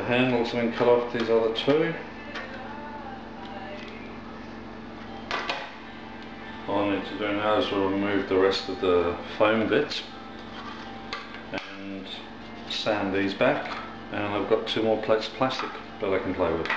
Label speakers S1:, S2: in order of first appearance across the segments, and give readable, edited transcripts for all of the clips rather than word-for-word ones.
S1: handles have been cut off these other two. All I need to do now is remove the rest of the foam bits and sand these back, and I've got 2 more plates of plastic that I can play with.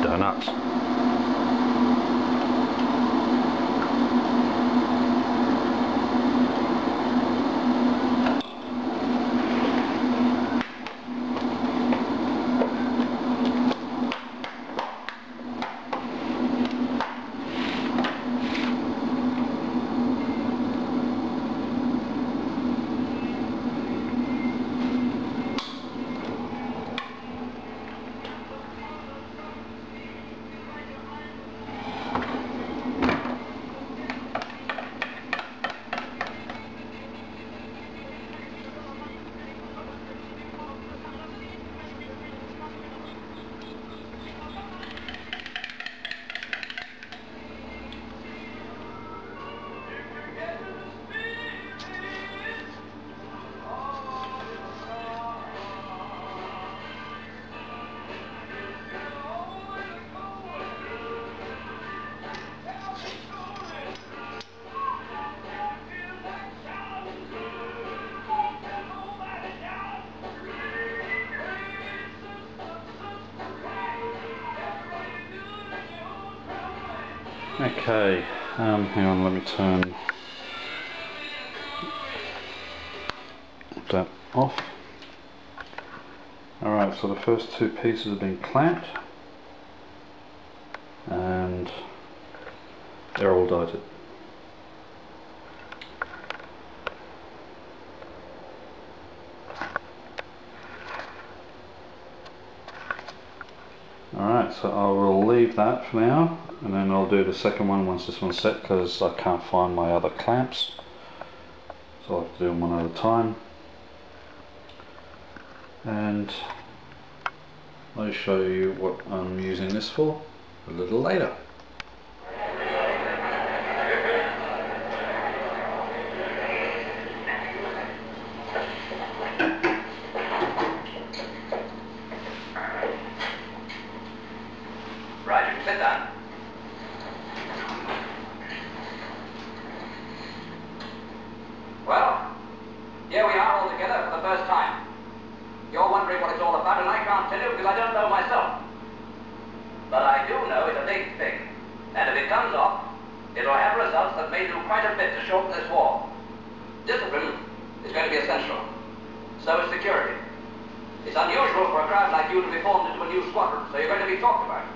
S1: Donuts. Okay, hang on, let me turn that off. Alright, so the first 2 pieces have been clamped and they're all dighted. Alright, so I will leave that for now, and then I'll do the second one once this one's set, because I can't find my other clamps, so I'll have to do them one at a time. And I'll show you what I'm using this for a little later.
S2: Right, you can sit down. Well, here we are all together for the first time. You're wondering what it's all about, and I can't tell you because I don't know myself. But I do know it's a big thing, and if it comes off, it'll have results that may do quite a bit to shorten this war. Discipline is going to be essential. So is security. It's unusual for a crowd like you to be formed into a new squadron, so you're going to be talked about.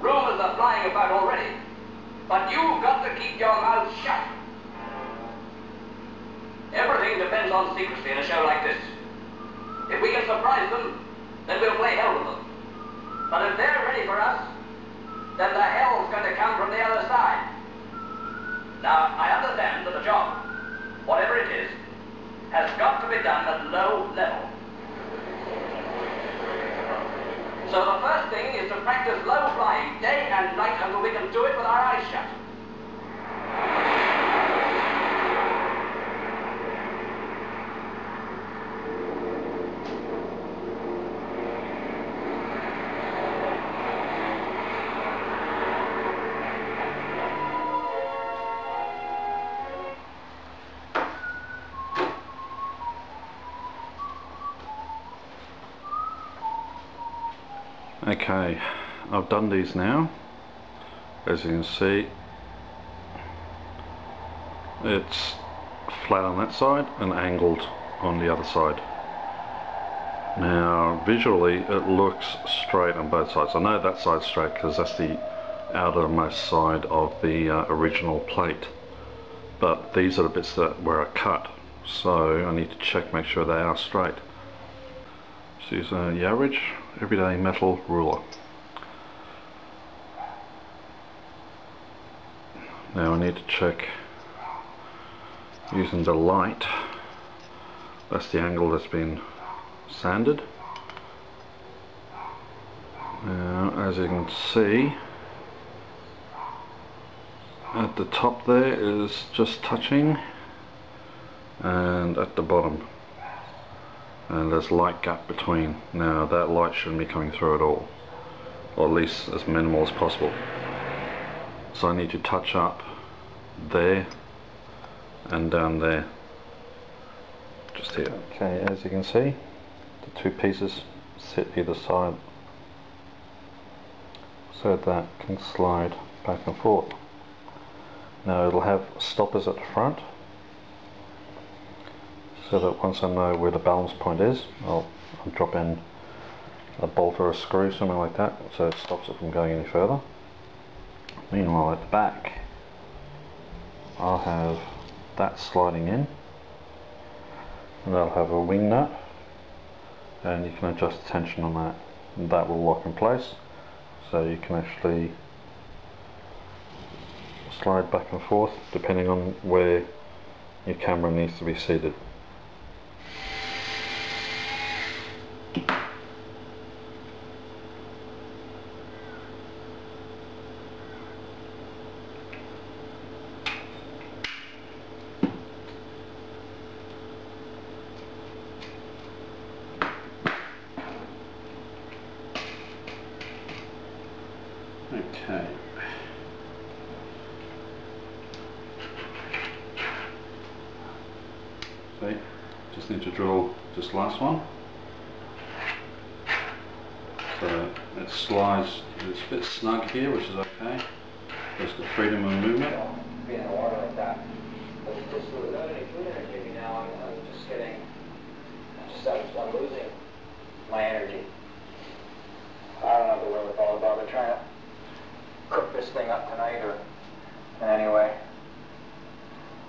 S2: Rumors are flying about already, but you've got to keep your mouth shut. Everything depends on secrecy in a show like this. If we can surprise them, then we'll play hell with them. But if they're ready for us, then the hell's going to come from the other side. Now, I understand that the job, whatever it is, has got to be done at low level. So the first thing is to practice low flying day and night until we can do it with our eyes shut.
S1: Okay, I've done these now. As you can see, it's flat on that side and angled on the other side. Now visually it looks straight on both sides. I know that side's straight because that's the outermost side of the original plate, but these are the bits that where I cut, so I need to check, make sure they are straight. Just use the average everyday metal ruler. Now I need to check using the light. That's the angle that's been sanded. Now as you can see, at the top there is just touching, and at the bottom, and there's light gap between. Now that light shouldn't be coming through at all, or at least as minimal as possible. So I need to touch up there and down there, just here. Okay, as you can see, the two pieces sit either side so that can slide back and forth. Now it'll have stoppers at the front, so that once I know where the balance point is, I'll drop in a bolt or a screw, something like that, so it stops it from going any further. Meanwhile at the back, I'll have that sliding in, and I'll have a wing nut, and you can adjust the tension on that, and that will lock in place, so you can actually slide back and forth depending on where your camera needs to be seated. Okay. See, just need to drill this last one. So it slides, it's a bit snug here, which is okay. It's got freedom of movement.
S2: Being in the water like that. Just without any food energy now, I'm just getting, I'm losing my energy. I don't have the wherewithal to bother trying to cook this thing up tonight or in any way.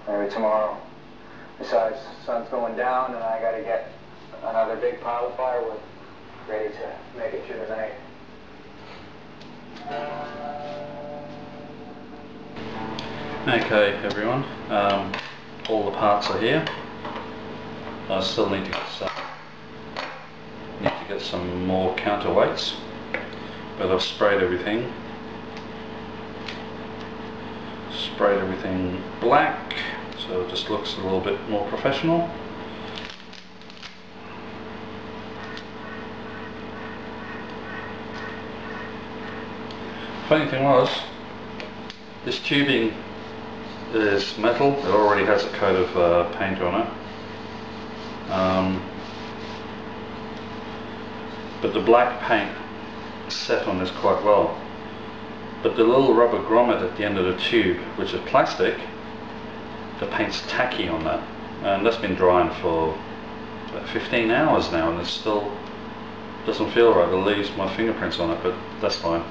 S2: Maybe tomorrow. Besides, the sun's going down and I gotta get another big pile of firewood ready to make it through the night.
S1: Okay everyone, all the parts are here. I still need to get some more counterweights, but I've sprayed everything. Sprayed everything black, so it just looks a little bit more professional. Funny thing was, this tubing is metal, it already has a coat of paint on it. But the black paint set on this quite well. But the little rubber grommet at the end of the tube, which is plastic, the paint's tacky on that. And that's been drying for about 15 hours now, and it still doesn't feel right. It leaves my fingerprints on it, but that's fine.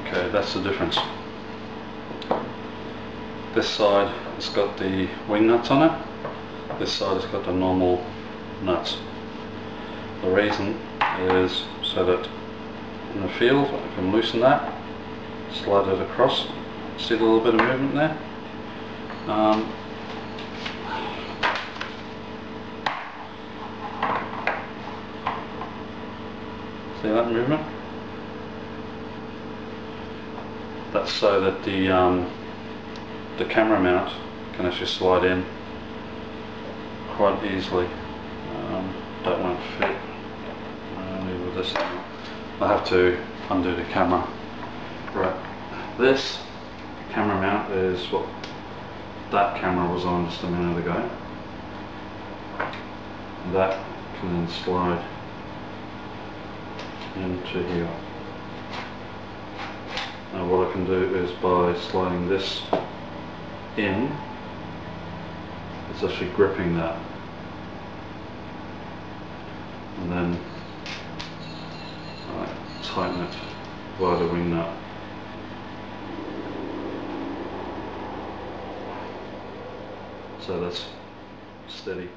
S1: Okay, that's the difference. This side has got the wing nuts on it, this side has got the normal nuts. The reason is so that in the field I can loosen that, slide it across, see a little bit of movement there. See that movement? That's so that the camera mount can actually slide in quite easily. That won't fit only with this thing. I have to undo the camera. Right, this camera mount is what that camera was on just a minute ago. That can then slide into here. Now what I can do is by sliding this in, it's actually gripping that, and then tighten it via the wing nut. So that's steady.